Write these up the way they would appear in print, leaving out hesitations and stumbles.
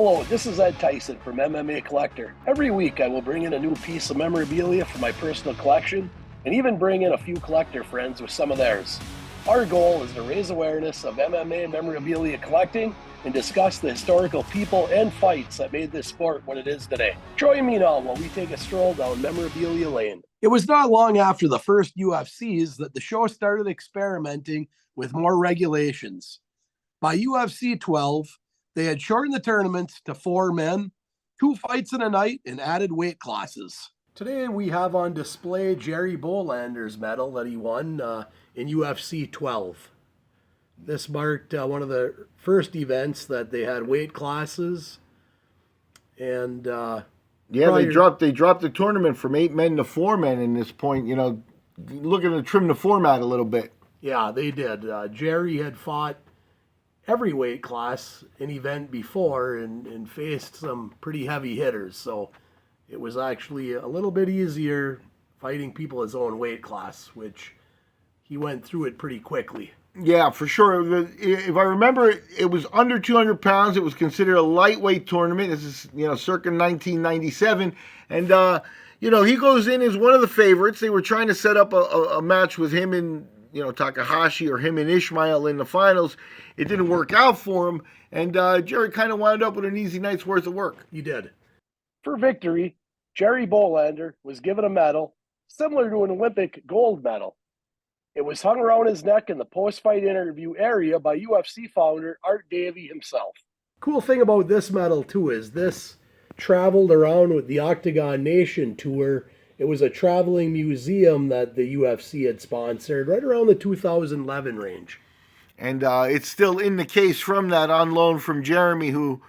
Hello, this is Ed Tyson from MMA Collector. Every week I will bring in a new piece of memorabilia from my personal collection and even bring in a few collector friends with some of theirs. Our goal is to raise awareness of MMA memorabilia collecting and discuss the historical people and fights that made this sport what it is today. Join me now while we take a stroll down memorabilia lane. It was not long after the first UFCs that the show started experimenting with more regulations. By UFC 12, they had shortened the tournaments to 4 men, 2 fights in a night, and added weight classes. Today we have on display Jerry Bohlander's medal that he won in UFC 12. This marked one of the first events that they had weight classes, and they dropped the tournament from 8 men to 4 men in this point. You know, looking to trim the format a little bit. Yeah, they did. Jerry had fought every weight class an event before and faced some pretty heavy hitters, so it was actually a little bit easier fighting people his own weight class, which he went through it pretty quickly. Yeah, for sure. If I remember, it was under 200 pounds. It was considered a lightweight tournament. This is, circa 1997. And, he goes in as one of the favorites. They were trying to set up a match with him and, Takahashi or him and Ishmael in the finals. It didn't work out for him. And Jerry kind of wound up with an easy night's worth of work. He did. For victory, Jerry Bohlander was given a medal similar to an Olympic gold medal. It was hung around his neck in the post-fight interview area by UFC founder Art Davie himself. Cool thing about this medal, too, is this traveled around with the Octagon Nation tour. It was a traveling museum that the UFC had sponsored right around the 2011 range. And it's still in the case from that, on loan from Jeremy, who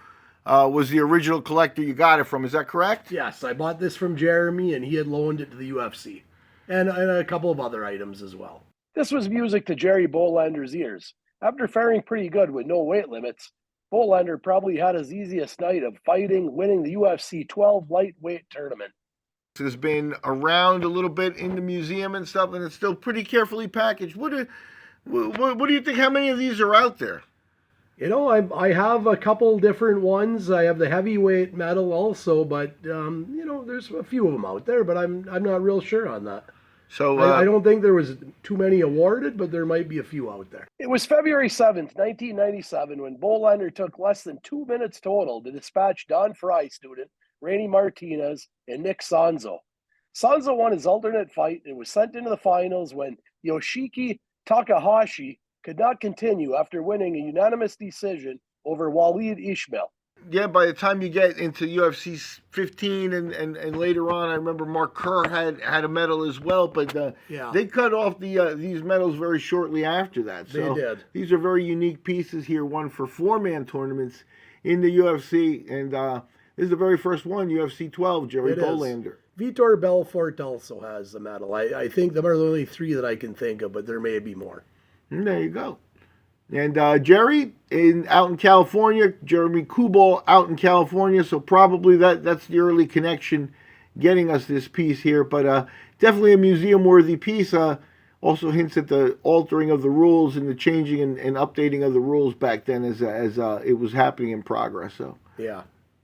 was the original collector you got it from. Is that correct? Yes, I bought this from Jeremy, and he had loaned it to the UFC. And a couple of other items as well. This was music to Jerry Bohlander's ears. After faring pretty good with no weight limits, Bohlander probably had his easiest night of fighting, winning the UFC 12 lightweight tournament. This has been around a little bit in the museum and stuff, and it's still pretty carefully packaged. What do you think? How many of these are out there? I have a couple different ones. I have the heavyweight medal also, but there's a few of them out there, but I'm not real sure on that. So I don't think there was too many awarded, but there might be a few out there. It was February 7th, 1997, when Bohlander took less than 2 minutes total to dispatch Don Fry student Rainy Martinez and Nick Sanzo. Sanzo won his alternate fight and was sent into the finals when Yoshiki Takahashi could not continue after winning a unanimous decision over Walid Ishmael. Yeah, by the time you get into UFC 15 and later on, I remember Mark Kerr had a medal as well, but they cut off these medals very shortly after that. So they did. These are very unique pieces here, one for 4-man tournaments in the UFC, and this is the very first one, UFC 12, Jerry Bohlander. Vitor Belfort also has the medal. I think there are only 3 that I can think of, but there may be more. And there you go. And Jerry out in California, Jeremy Kubal out in California, so probably that's the early connection getting us this piece here, but definitely a museum-worthy piece. Also hints at the altering of the rules and the changing and updating of the rules back then as it was happening in progress. So yeah.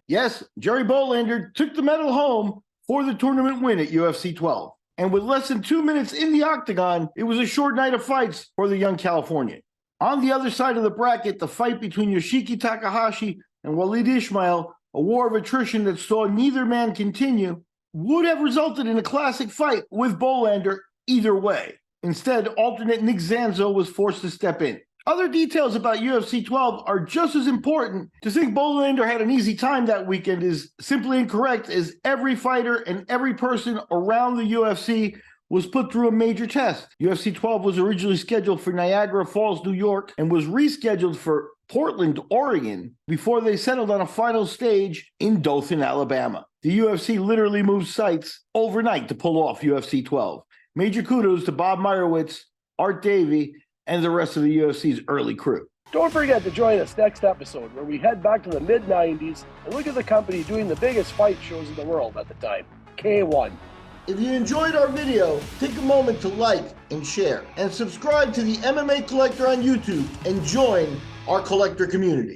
Yes, Jerry Bohlander took the medal home for the tournament win at UFC 12. And with less than 2 minutes in the octagon, it was a short night of fights for the young Californian. On the other side of the bracket, the fight between Yoshiki Takahashi and Walid Ishmael, a war of attrition that saw neither man continue, would have resulted in a classic fight with Bohlander either way. Instead, alternate Nick Zanzo was forced to step in. Other details about UFC 12 are just as important. To think Bohlander had an easy time that weekend is simply incorrect, as every fighter and every person around the UFC was put through a major test. UFC 12 was originally scheduled for Niagara Falls, New York, and was rescheduled for Portland, Oregon, before they settled on a final stage in Dothan, Alabama. The UFC literally moved sites overnight to pull off UFC 12. Major kudos to Bob Meyerowitz, Art Davie, and the rest of the UFC's early crew. Don't forget to join us next episode where we head back to the mid-90s and look at the company doing the biggest fight shows in the world at the time, K1. If you enjoyed our video, take a moment to like and share, and subscribe to the MMA Collector on YouTube and join our collector community.